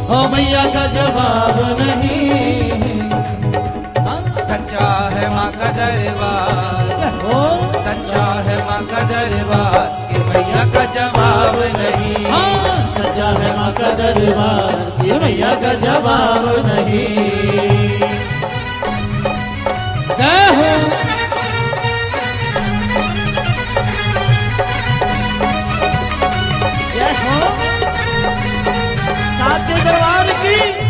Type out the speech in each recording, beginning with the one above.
हो मैया का जवाब नहीं। सच्चा है माँ का दरबार, सच्चा है माँ का दरबार, ये मैया का जवाब नहीं। हाँ सच्चा है माँ का दरबार, ये मैया का जवाब नहीं। जय हो जय हो साचे दरबार की।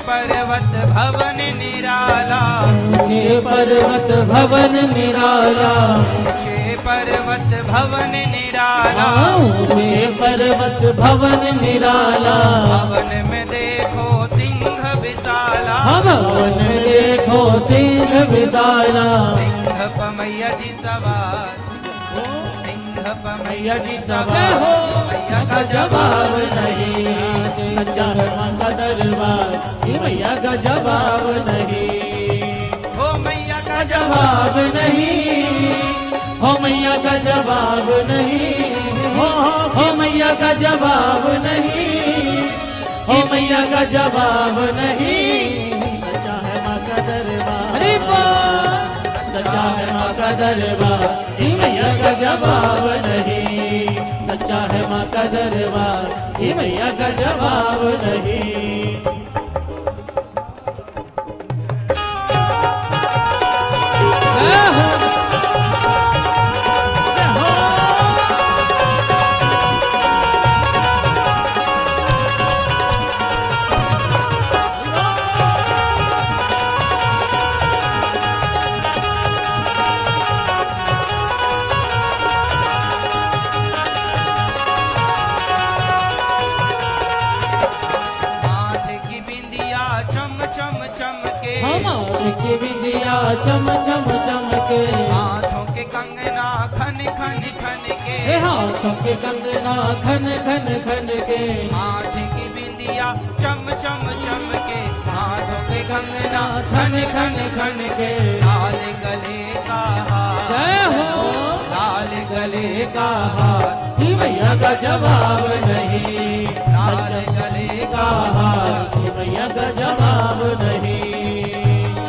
पर्वत भवन निराला, ऊंचे पर्वत भवन निराला, ऊंचे पर्वत भवन निराला, ऊंचे पर्वत भवन निराला। भवन में देखो सिंह विशाला, भवन में देखो सिंह विशाला। सिंह पर मैया जी सवार, सिंह पर मैया जी जय सवार, हो मैया का जवाब नहीं। सच्चा है माँ का दरबार, ये मैया का जवाब नहीं। हो मैया का जवाब नहीं, हो मैया का जवाब नहीं। हो मैया का जवाब नहीं, हो मैया का जवाब नहीं। सच्चा है माँ का दरबार, सच्चा है माँ का दरबार, ये मैया का जवाब नहीं। सच्चा है माँ का दरबार, ये मैया का जवाब नहीं। जय हो जय हो माथे की बिंदिया चम चम चमके, हमारे की बिंदिया चम चम चमके। हाथों के कंगना खन खन खन के, हाथों के कंगना खन खन खन के। माथे की बिंदिया चम चम चमके, हाथों के कंगना खन खन खन के। लाल गले का हार, जय हो लाल गले का हार, ये मैया का जवाब नहीं। लाल गले का हार, ये मैया का जवाब नहीं।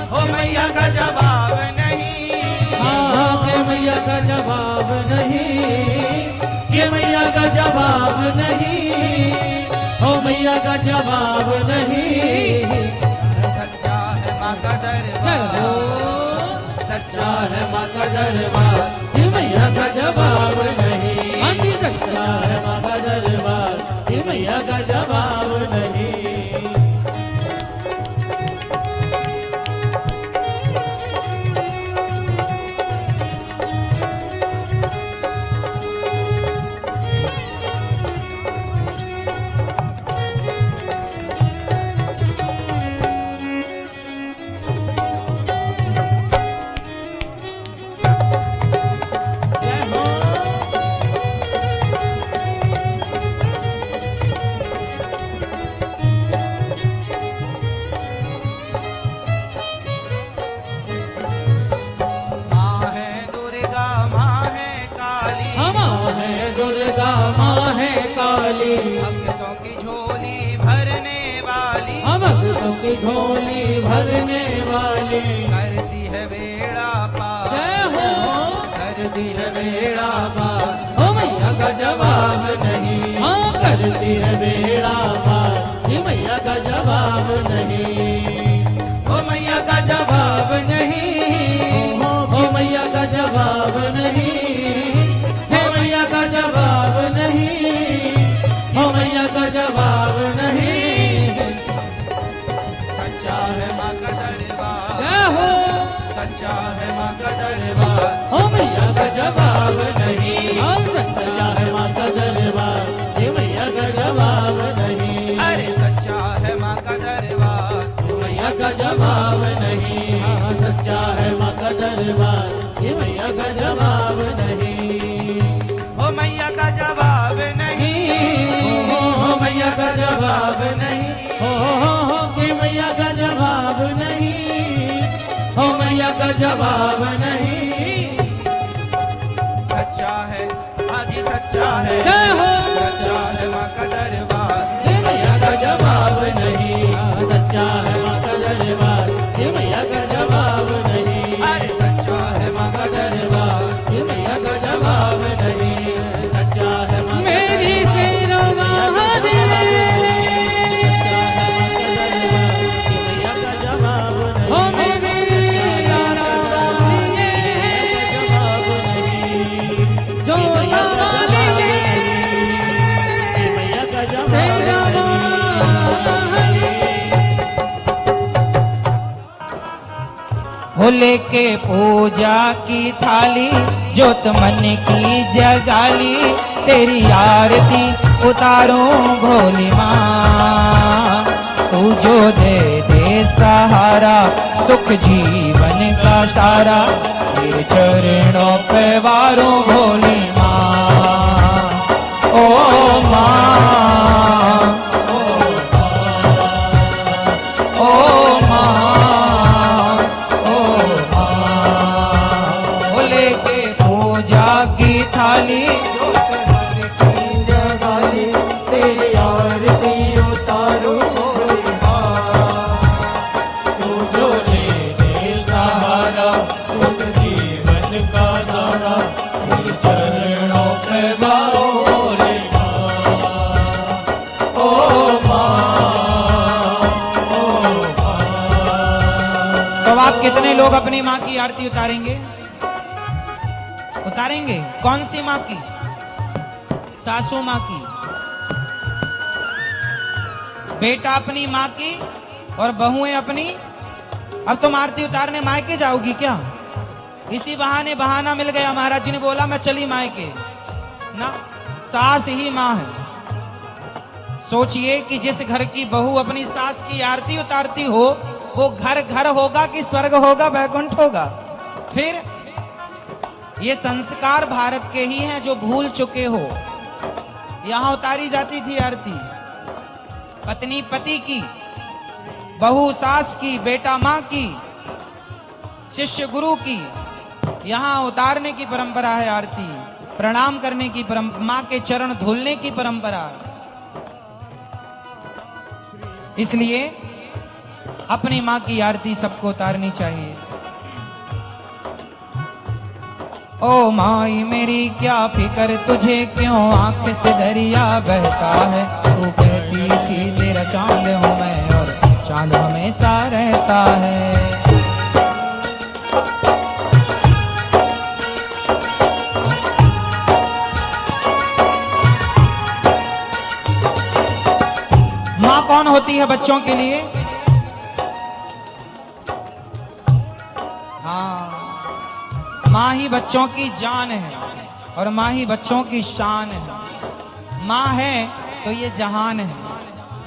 ओ मैया का जवाब नहीं। हाँ के मैया का जवाब नहीं, के मैया का जवाब नहीं। हो मैया का जवाब नहीं। सच्चा है माँ का दरबार, सच्चा है माँ का दरबार, ये मैया का जवाब नहीं। हाँ जी सच्चा है माँ का दरबार, ये मैया का जवाब नहीं। माँ है दुर्गा, माँ है काली, माँ है दुर्गा, माँ है काली। भक्तों की झोली भरने वाली, भक्तों की झोली भरने वाली। करती है बेड़ा पार, जय हो करती है बेड़ा पार, हो मैया का जवाब नहीं। हाँ करती है बेड़ा पार, ये मैया का जवाब नहीं। हो मैया का जवाब नहीं, हो मैया का जवाब नहीं। हो मैया का जवाब नहीं, हो मैया का जवाब नहीं। सच्चा है माँ का दरबार, जय हो सच्चा है माँ का दरबार, हो मैया का जवाब नहीं। हाँ सच्चा है माँ का दरबार, ये मैया का जवाब नहीं। अरे सच्चा है माँ का दरबार, ये मैया का जवाब नहीं। हाँ सच्चा है माँ का दरबार, ये मैया का जवाब नहीं। ओ मैया का जवाब नहीं। हो मैया का जवाब नहीं। हो ये मैया का जवाब नहीं। हो हो मैया का जवाब नहीं। सच्चा है हाजी सच्चा है, जय हो। सच्चा है माँ का दरबार, हे मैया का जवाब नहीं। सच्चा है माँ का दरबार, हे मैया का जवाब नहीं। अरे सच्चा है माँ का दरबार, हे मैया का जवाब नहीं। सच्चा है माँ का मेरी दरबार, शेरवा हे मैया का जवाब नहीं। हो मेरी यारा बाबली जवाब नहीं। जो लाली हे मैया का जवाब शेरवा हो लेके पूजा की थाली, जोत मन की जगाली, तेरी आरती उतारूं भोली माँ। तू जो दे दे सहारा, सुख जीवन का सारा, तेरे चरणों पे वारूं भोली माँ। ओ माँ, ओ माँ, ओ लेके पूजा की थाली, जगाली, तेरी आरती उतारूं भोली माँ। तू जो ले दे सहारा, सुख जीवन का सारा, तेरे चरणों पे वारूं भोली माँ। ओ माँ, ओ माँ। तो आप कितने लोग अपनी माँ की आरती उतारेंगे? उतारेंगे? कौन सी माँ की? सासू माँ की। बेटा अपनी माँ की और बहुएं अपनी। अब तुम आरती उतारने मायके जाओगी क्या? इसी बहाने बहाना मिल गया, महाराज जी ने बोला मैं चली मायके ना। सास ही माँ है। सोचिए कि जिस घर की बहू अपनी सास की आरती उतारती हो, वो घर घर होगा कि स्वर्ग होगा, वैकुंठ होगा? फिर ये संस्कार भारत के ही हैं जो भूल चुके हो। यहां उतारी जाती थी आरती, पत्नी पति की, बहू सास की, बेटा माँ की, शिष्य गुरु की। यहां उतारने की परंपरा है आरती, प्रणाम करने की परंपरा, माँ के चरण धुलने की परंपरा। इसलिए अपनी माँ की आरती सबको उतारनी चाहिए। ओ माई मेरी क्या फिकर तुझे, क्यों आंख से दरिया बहता है। तू कहती थी तेरा चांद हूँ मैं, और चांद हमेशा रहता है। माँ कौन होती है बच्चों के लिए? हाँ, माँ ही बच्चों की जान है और माँ ही बच्चों की शान है। माँ है तो ये जहान है,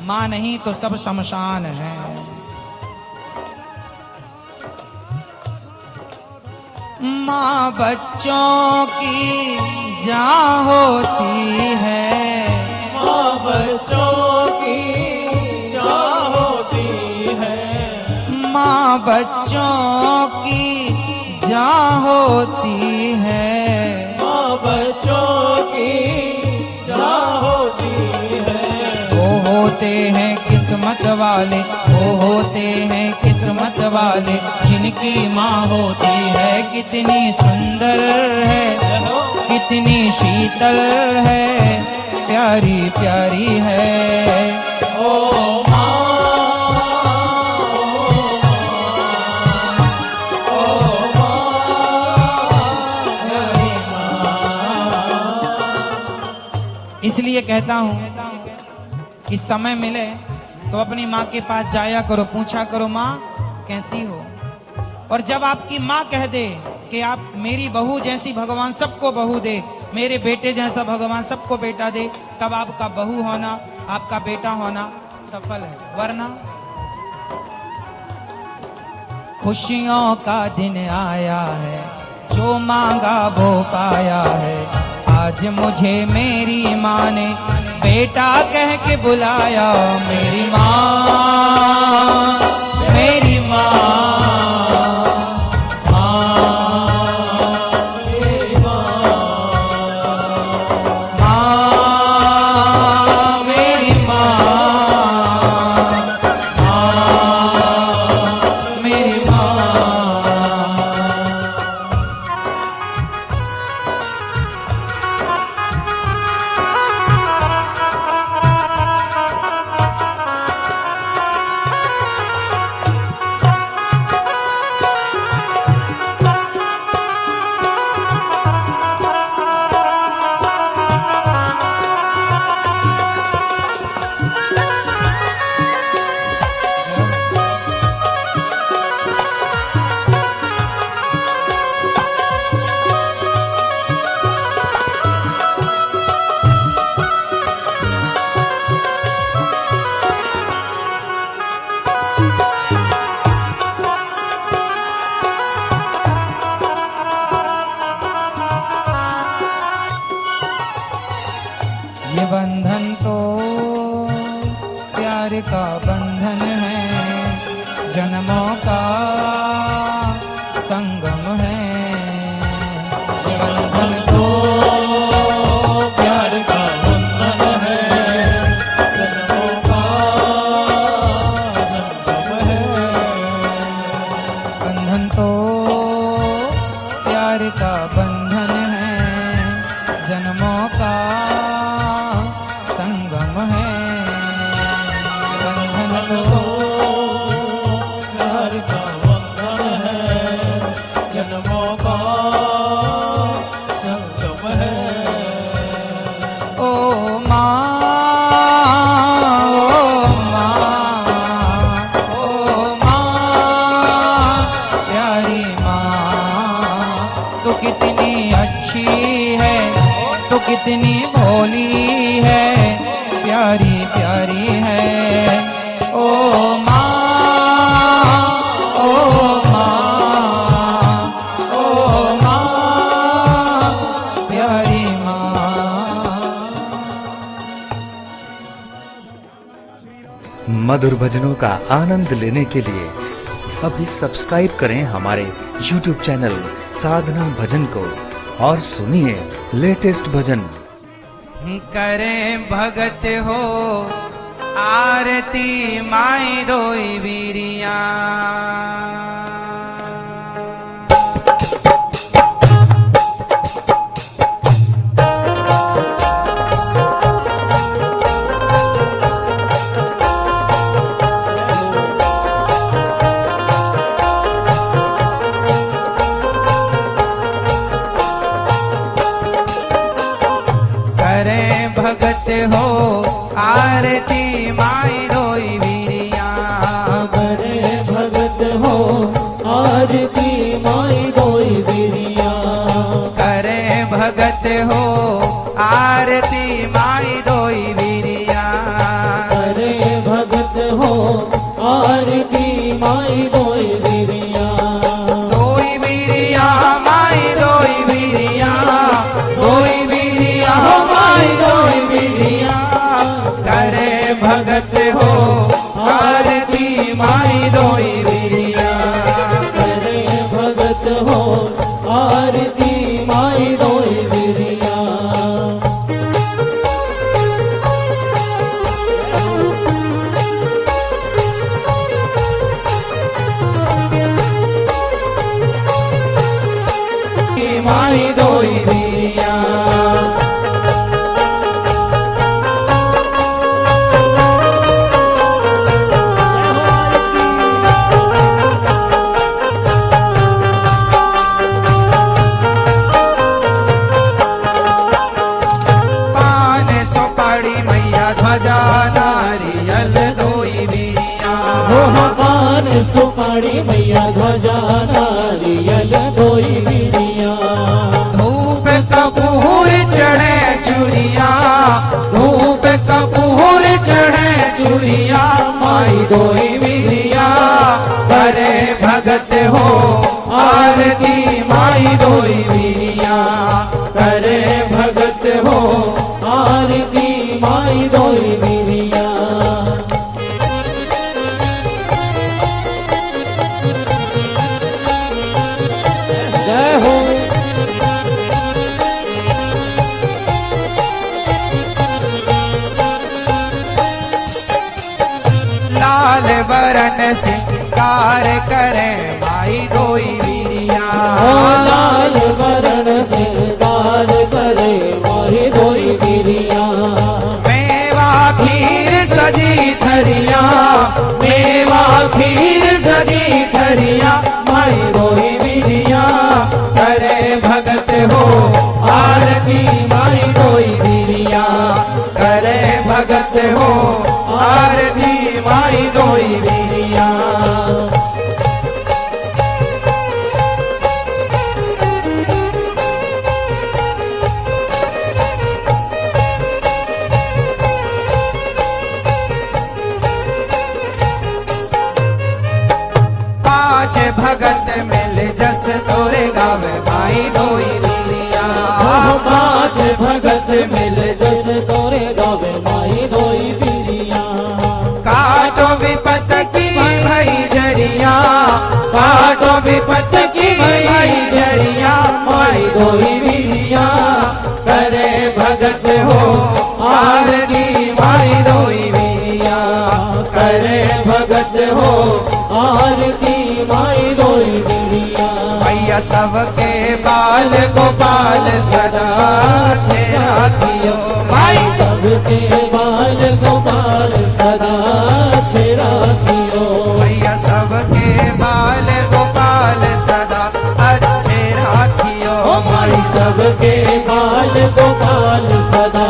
माँ नहीं तो सब शमशान है। माँ बच्चों की जान होती है, माँ बच्चों की जान होती है। माँ बच्चों की जान होती है। माँ बच्चों की जान होती है। वो होते हैं किस्मत वाले, वो होते हैं किस्मत वाले, जिनकी माँ होती है कितनी सुंदर है, कितनी शीतल है, प्यारी प्यारी है। ओ इसलिए कहता हूं कि समय मिले तो अपनी माँ के पास जाया करो, पूछा करो माँ कैसी हो। और जब आपकी माँ कह दे कि आप मेरी बहू जैसी भगवान सबको बहू दे, मेरे बेटे जैसा भगवान सबको बेटा दे, तब आपका बहू होना, आपका बेटा होना सफल है। वरना खुशियों का दिन आया है, जो मांगा वो पाया है। आज मुझे मेरी माँ ने बेटा कह के बुलाया। मेरी माँ, मेरी माँ, ये बंधन तो प्यार का बंधन है, जन्मों का संगम है। ये बंधन तो प्यार का बंधन है, जन्मों का संगम है। बंधन तो प्यार का बंधन है, जन्मों का संगम है। बंधन तो प्यार का बंधन है, जन्मों का संगम है। ओ माँ, ओ माँ, प्यारी माँ, तू कितनी अच्छी है, तू कितनी भोली है, प्यारी प्यारी है। ओ माँ, ओ माँ, ओ माँ, प्यारी माँ। मधुर भजनों का आनंद लेने के लिए अभी सब्सक्राइब करें हमारे YouTube चैनल साधना भजन को और सुनिए लेटेस्ट भजन। करें भगत हो आरती माई दोई वीरिया। करें भगत हो आरती माई दोई वीरिया। करे भगत हो आरती माई दोई वीरिया। करें भगत हो आरती माई दोई वीरिया। करे भगत हो आरती माई दोई वीरिया। दोई वीरिया माई दोई वीरिया, दोई वीरिया माई दोई वीरिया। करे भगत हो आरती माई दोई वीरिया। करे भगत हो आरती माई दोई वीरिया। माई दोई वीरिया। पान सुपारी मैया ध्वजा नारियल दोई वीरिया। हो पान सुपारी मैया ध्वजा नारियल दोई वीरिया। लाल वरण सिंगार करे माही दोई बिरिया मेवा खीर सजी थरिया, मेवा खीर सजी थरिया माही दोई बिरिया करे भगत हो आरती माही दोई बिरिया करे भगत हो आरती माही दोई बिरिया पांच भगत मिल जस तोरे गावे माई दोई बिरिया। पांच भगत मिल जस तोरे गावे माही दोई बिरिया काटो विपत की भई जरिया, काटो विपत की भई जरिया माही दोई बिरिया करे भगत हो आरती माही दोई बिरिया करे भगत हो आरती माही दोई बिरिया भैया सबके बाल गोपाल सदा छे राखियो माई सबके बाल गोपाल सदा छे राखियो भैया सबके बाल गोपाल सदा अच्छे राखियो माई सबके बाल गोपाल सदा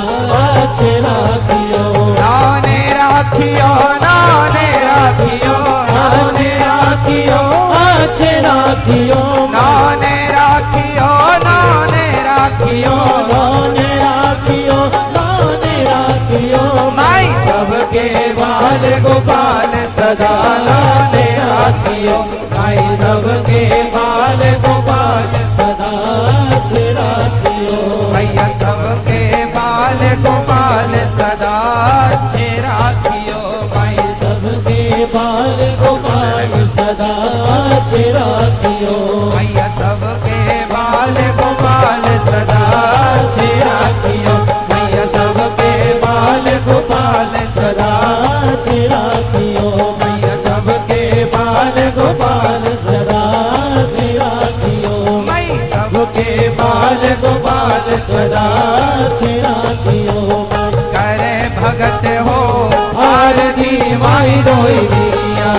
छे राखियो नाने राखियो नाने राखियो नाने राखियो अच्छे राखियो नाने राखियो नाने राखियो नाने राखियो नाने राखियो माई सबके बाल गोपाल सदा छे राखियो माई सबके बाल गोपाल सदा छे राखियो भैया सबके बाल गोपाल सदा अच्छे राखियो माई सबके बाल गोपाल सदा छे राखियो भैया सबके बाल गोपाल सदा छे राखियो मैया सबके बाल गोपाल सदा छे राखियो मैया सबके बाल गोपाल सदा छे राखियो मई सबके बाल गोपाल सदा छे राखियो करे भगत हो आरती माई दोई बिरिया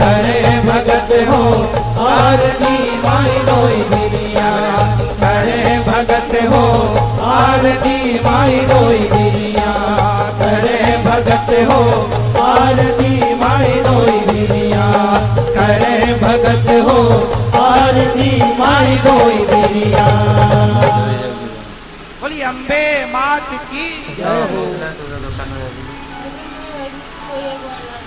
करे भगत हो आरती माई दोई बिरिया करे भगत हो आरती माई दोई बिरिया करे भगत हो आरती माई दोई बिरिया करे भगत हो आरती माई दोई बिरिया बोली अम्बे मात की जय हो कोई